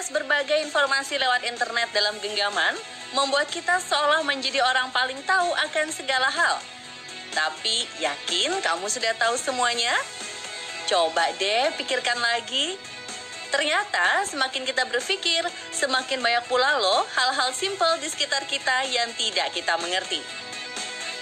mengakses berbagai informasi lewat internet dalam genggaman membuat kita seolah menjadi orang paling tahu akan segala hal. Tapi yakin kamu sudah tahu semuanya? Coba deh pikirkan lagi. Ternyata semakin kita berpikir, semakin banyak pula loh hal-hal simpel di sekitar kita yang tidak kita mengerti.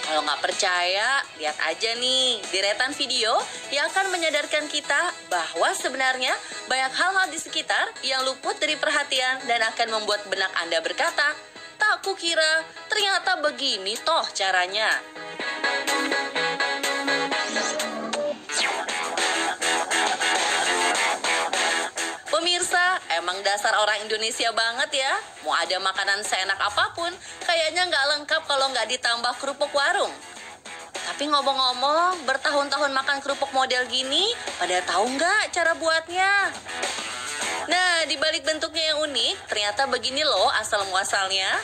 Kalau nggak percaya, lihat aja nih deretan video yang akan menyadarkan kita bahwa sebenarnya banyak hal-hal di sekitar yang luput dari perhatian dan akan membuat benak Anda berkata, "Tak kukira, ternyata begini toh caranya." Pemirsa, emang dasar orang Indonesia banget ya. Mau ada makanan seenak apapun, kayaknya nggak lengkap kalau nggak ditambah kerupuk warung. Tapi ngomong-ngomong, bertahun-tahun makan kerupuk model gini, pada tahu nggak cara buatnya? Nah, di balik bentuknya yang unik, ternyata begini loh asal-muasalnya.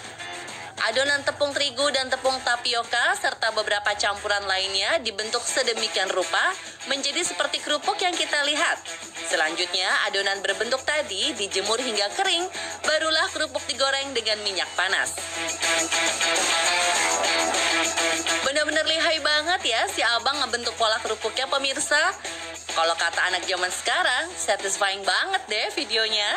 Adonan tepung terigu dan tepung tapioka serta beberapa campuran lainnya dibentuk sedemikian rupa menjadi seperti kerupuk yang kita lihat. Selanjutnya, adonan berbentuk tadi dijemur hingga kering, barulah kerupuk digoreng dengan minyak panas. Benar-benar lihai banget ya si abang ngebentuk pola kerupuknya pemirsa. Kalau kata anak zaman sekarang, satisfying banget deh videonya.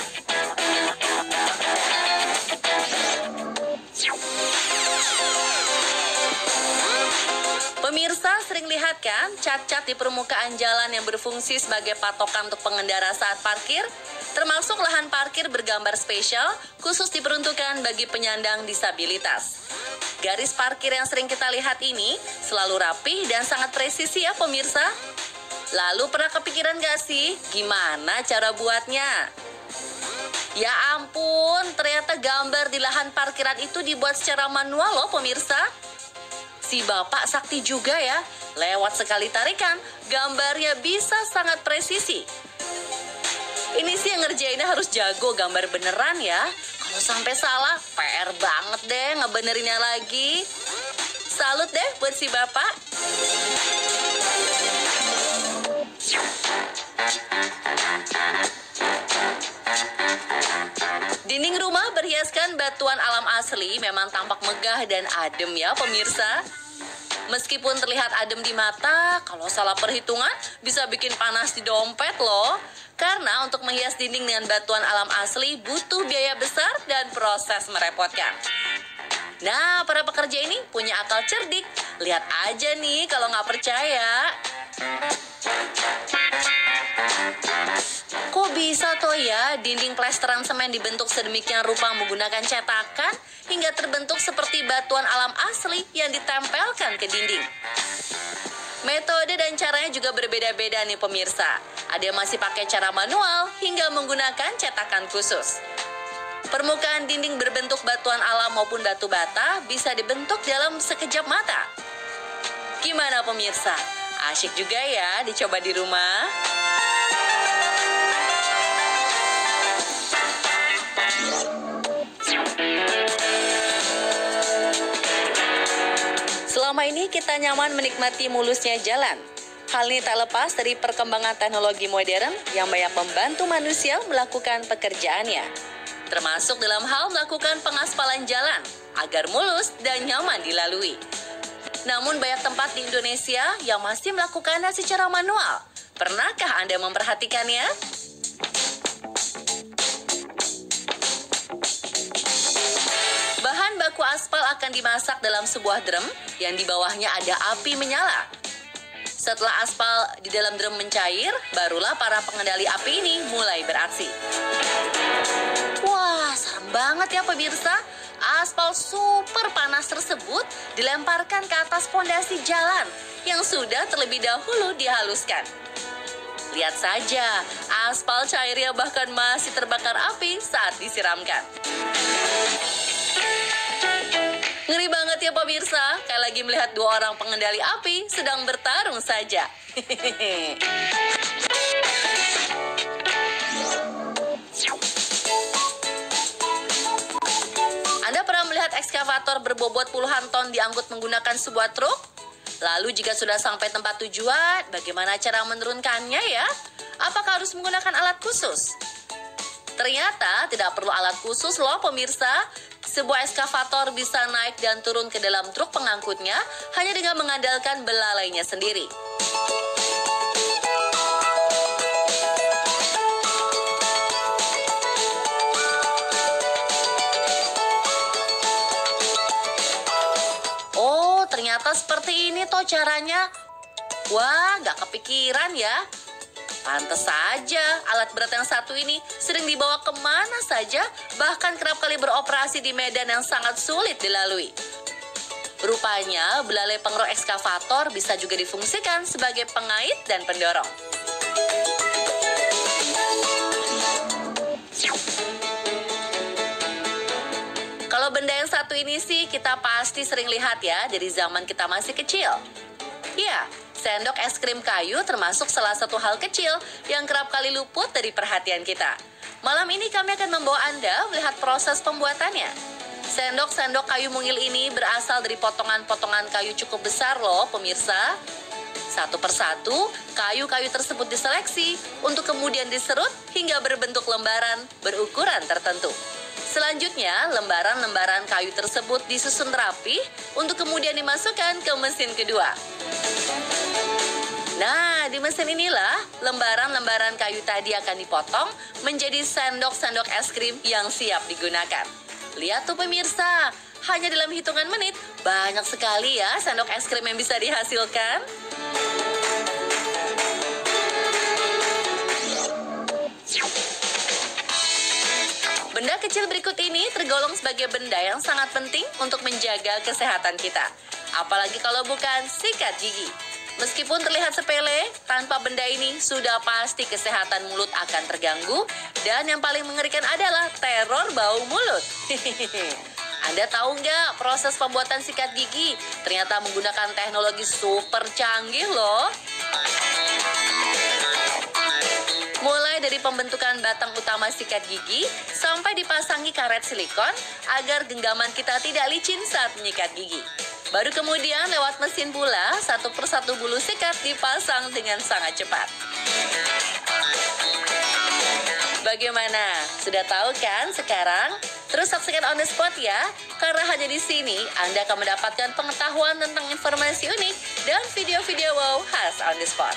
Pemirsa sering lihat kan cat-cat di permukaan jalan yang berfungsi sebagai patokan untuk pengendara saat parkir, termasuk lahan parkir bergambar spesial khusus diperuntukkan bagi penyandang disabilitas. Garis parkir yang sering kita lihat ini selalu rapi dan sangat presisi ya pemirsa. Lalu pernah kepikiran gak sih gimana cara buatnya? Ya ampun, ternyata gambar di lahan parkiran itu dibuat secara manual loh pemirsa. Si bapak sakti juga ya, lewat sekali tarikan, gambarnya bisa sangat presisi. Ini sih yang ngerjainnya harus jago gambar beneran ya. Kalau sampai salah, PR banget deh ngebenerinnya lagi. Salut deh buat si bapak. Dinding rumah berhiaskan batuan alam asli memang tampak megah dan adem ya pemirsa. Meskipun terlihat adem di mata, kalau salah perhitungan bisa bikin panas di dompet loh. Karena untuk menghias dinding dengan batuan alam asli butuh biaya besar dan proses merepotkan. Nah, para pekerja ini punya akal cerdik. Lihat aja nih kalau nggak percaya. Kok bisa toh ya dinding plesteran semen dibentuk sedemikian rupa menggunakan cetakan hingga terbentuk seperti batuan alam asli yang ditempelkan ke dinding? Metode dan caranya juga berbeda-beda nih pemirsa. Ada yang masih pakai cara manual hingga menggunakan cetakan khusus. Permukaan dinding berbentuk batuan alam maupun batu bata bisa dibentuk dalam sekejap mata. Gimana pemirsa? Asyik juga ya dicoba di rumah? Selama ini kita nyaman menikmati mulusnya jalan. Hal ini tak lepas dari perkembangan teknologi modern yang banyak membantu manusia melakukan pekerjaannya. Termasuk dalam hal melakukan pengaspalan jalan agar mulus dan nyaman dilalui. Namun banyak tempat di Indonesia yang masih melakukannya secara manual. Pernahkah Anda memperhatikannya? Bahan baku aspal akan dimasak dalam sebuah drum yang di bawahnya ada api menyala. Setelah aspal di dalam drum mencair, barulah para pengendali api ini mulai beraksi. Wah, serem banget ya pemirsa. Aspal super panas tersebut dilemparkan ke atas pondasi jalan yang sudah terlebih dahulu dihaluskan. Lihat saja, aspal cairnya bahkan masih terbakar api saat disiramkan. Ngeri banget ya pemirsa, kayak lagi melihat dua orang pengendali api sedang bertarung saja. Anda pernah melihat ekskavator berbobot puluhan ton diangkut menggunakan sebuah truk? Lalu jika sudah sampai tempat tujuan, bagaimana cara menurunkannya ya? Apakah harus menggunakan alat khusus? Ternyata tidak perlu alat khusus loh pemirsa. Sebuah eskavator bisa naik dan turun ke dalam truk pengangkutnya hanya dengan mengandalkan belalainya sendiri. Oh, ternyata seperti ini toh caranya. Wah, nggak kepikiran ya. Pantes saja alat berat yang satu ini sering dibawa kemana saja, bahkan kerap kali beroperasi di medan yang sangat sulit dilalui. Rupanya belalai pengeruk ekskavator bisa juga difungsikan sebagai pengait dan pendorong. Kalau benda yang satu ini sih kita pasti sering lihat ya dari zaman kita masih kecil. Ya, sendok es krim kayu termasuk salah satu hal kecil yang kerap kali luput dari perhatian kita. Malam ini kami akan membawa Anda melihat proses pembuatannya. Sendok-sendok kayu mungil ini berasal dari potongan-potongan kayu cukup besar loh pemirsa. Satu persatu, kayu-kayu tersebut diseleksi untuk kemudian diserut hingga berbentuk lembaran berukuran tertentu. Selanjutnya, lembaran-lembaran kayu tersebut disusun rapi untuk kemudian dimasukkan ke mesin kedua. Nah, di mesin inilah lembaran-lembaran kayu tadi akan dipotong menjadi sendok-sendok es krim yang siap digunakan. Lihat tuh pemirsa, hanya dalam hitungan menit banyak sekali ya sendok es krim yang bisa dihasilkan. Benda kecil berikut ini tergolong sebagai benda yang sangat penting untuk menjaga kesehatan kita. Apalagi kalau bukan sikat gigi. Meskipun terlihat sepele, tanpa benda ini sudah pasti kesehatan mulut akan terganggu. Dan yang paling mengerikan adalah teror bau mulut. Anda tahu nggak proses pembuatan sikat gigi? Ternyata menggunakan teknologi super canggih loh. Mulai dari pembentukan batang utama sikat gigi sampai dipasangi karet silikon agar genggaman kita tidak licin saat menyikat gigi. Baru kemudian lewat mesin pula satu persatu bulu sikat dipasang dengan sangat cepat. Bagaimana? Sudah tahu kan sekarang? Terus saksikan On The Spot ya, karena hanya di sini Anda akan mendapatkan pengetahuan tentang informasi unik dan video-video wow khas On The Spot.